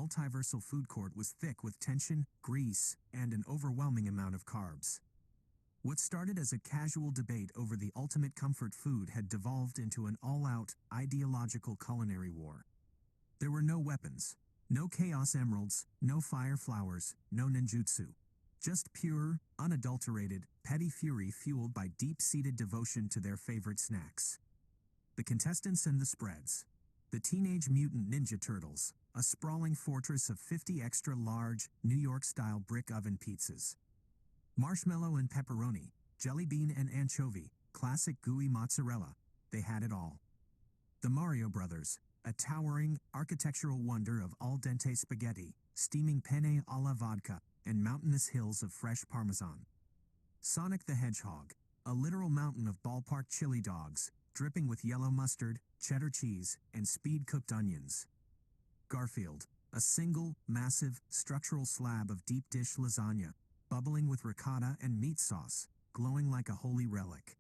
Multiversal food court was thick with tension, grease, and an overwhelming amount of carbs. What started as a casual debate over the ultimate comfort food had devolved into an all-out, ideological culinary war. There were no weapons, no chaos emeralds, no fire flowers, no ninjutsu. Just pure, unadulterated, petty fury fueled by deep-seated devotion to their favorite snacks. The contestants and the spreads. The Teenage Mutant Ninja Turtles, a sprawling fortress of 50 extra-large, New York-style brick oven pizzas. Marshmallow and pepperoni, jelly bean and anchovy, classic gooey mozzarella, they had it all. The Mario Brothers, a towering, architectural wonder of al dente spaghetti, steaming penne alla vodka, and mountainous hills of fresh parmesan. Sonic the Hedgehog, a literal mountain of ballpark chili dogs, dripping with yellow mustard, cheddar cheese, and speed-cooked onions. Garfield, a single, massive, structural slab of deep-dish lasagna, bubbling with ricotta and meat sauce, glowing like a holy relic.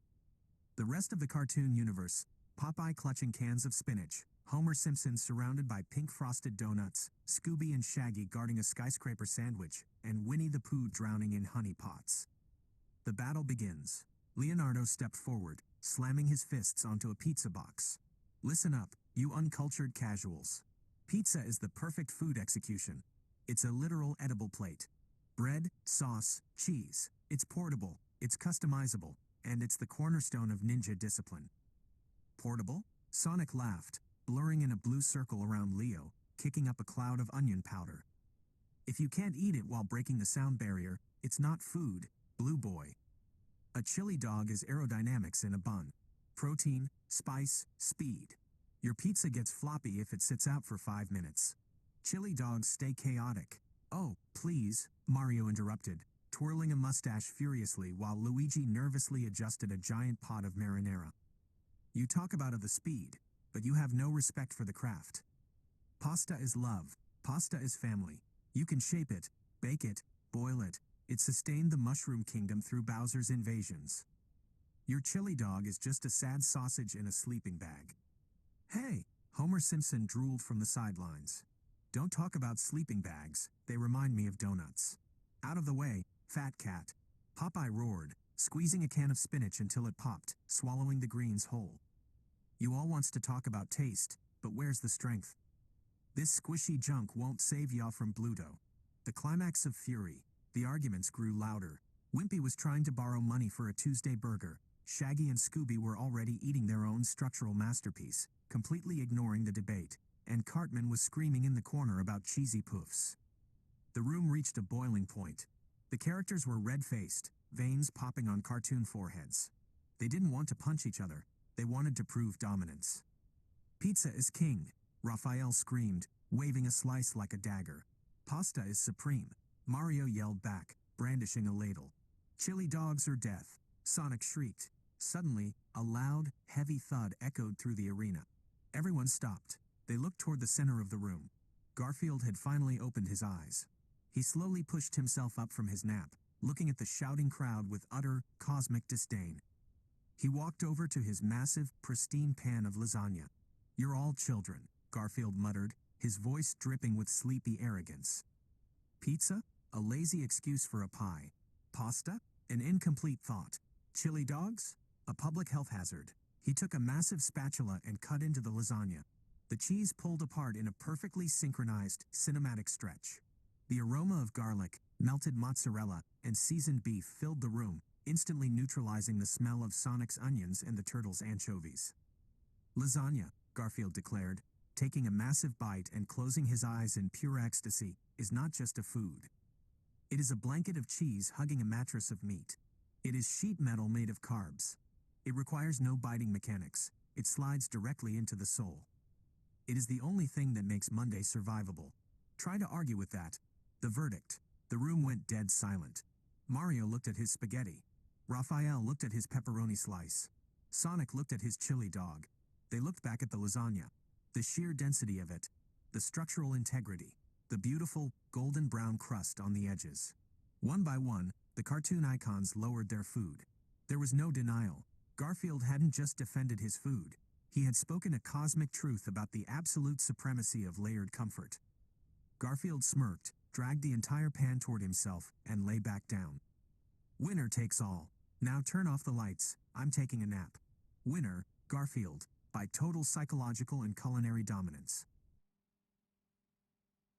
The rest of the cartoon universe, Popeye clutching cans of spinach, Homer Simpson surrounded by pink frosted donuts, Scooby and Shaggy guarding a skyscraper sandwich, and Winnie the Pooh drowning in honey pots. The battle begins. Leonardo stepped forward, slamming his fists onto a pizza box. Listen up, you uncultured casuals. Pizza is the perfect food execution. It's a literal edible plate. Bread, sauce, cheese. It's portable, it's customizable, and it's the cornerstone of ninja discipline. Portable? Sonic laughed, blurring in a blue circle around Leo, kicking up a cloud of onion powder. If you can't eat it while breaking the sound barrier, it's not food, Blue Boy. A chili dog is aerodynamics in a bun. Protein, spice, speed. Your pizza gets floppy if it sits out for 5 minutes. Chili dogs stay chaotic. Oh, please, Mario interrupted, twirling a mustache furiously while Luigi nervously adjusted a giant pot of marinara. You talk about the speed, but you have no respect for the craft. Pasta is love. Pasta is family. You can shape it, bake it, boil it. It sustained the Mushroom Kingdom through Bowser's invasions. Your chili dog is just a sad sausage in a sleeping bag. Hey, Homer Simpson drooled from the sidelines. Don't talk about sleeping bags, they remind me of donuts. Out of the way, fat cat. Popeye roared, squeezing a can of spinach until it popped, swallowing the greens whole. You all wants to talk about taste, but where's the strength? This squishy junk won't save y'all from Bluto. The climax of fury. The arguments grew louder. Wimpy was trying to borrow money for a Tuesday burger. Shaggy and Scooby were already eating their own structural masterpiece, completely ignoring the debate, and Cartman was screaming in the corner about cheesy poofs. The room reached a boiling point. The characters were red-faced, veins popping on cartoon foreheads. They didn't want to punch each other. They wanted to prove dominance. Pizza is king, Raphael screamed, waving a slice like a dagger. Pasta is supreme, Mario yelled back, brandishing a ladle. Chili dogs or death, Sonic shrieked. Suddenly, a loud, heavy thud echoed through the arena. Everyone stopped. They looked toward the center of the room. Garfield had finally opened his eyes. He slowly pushed himself up from his nap, looking at the shouting crowd with utter, cosmic disdain. He walked over to his massive, pristine pan of lasagna. "You're all children," Garfield muttered, his voice dripping with sleepy arrogance. Pizza? A lazy excuse for a pie. Pasta? An incomplete thought. Chili dogs? A public health hazard. He took a massive spatula and cut into the lasagna. The cheese pulled apart in a perfectly synchronized, cinematic stretch. The aroma of garlic, melted mozzarella, and seasoned beef filled the room, instantly neutralizing the smell of Sonic's onions and the turtle's anchovies. Lasagna, Garfield declared, taking a massive bite and closing his eyes in pure ecstasy, is not just a food. It is a blanket of cheese hugging a mattress of meat. It is sheet metal made of carbs. It requires no biting mechanics. It slides directly into the soul. It is the only thing that makes Monday survivable. Try to argue with that. The verdict. The room went dead silent. Mario looked at his spaghetti. Raphael looked at his pepperoni slice. Sonic looked at his chili dog. They looked back at the lasagna. The sheer density of it. The structural integrity. The beautiful, golden brown crust on the edges. One by one, the cartoon icons lowered their food. There was no denial. Garfield hadn't just defended his food. He had spoken a cosmic truth about the absolute supremacy of layered comfort. Garfield smirked, dragged the entire pan toward himself, and lay back down. Winner takes all. Now turn off the lights, I'm taking a nap. Winner, Garfield, by total psychological and culinary dominance.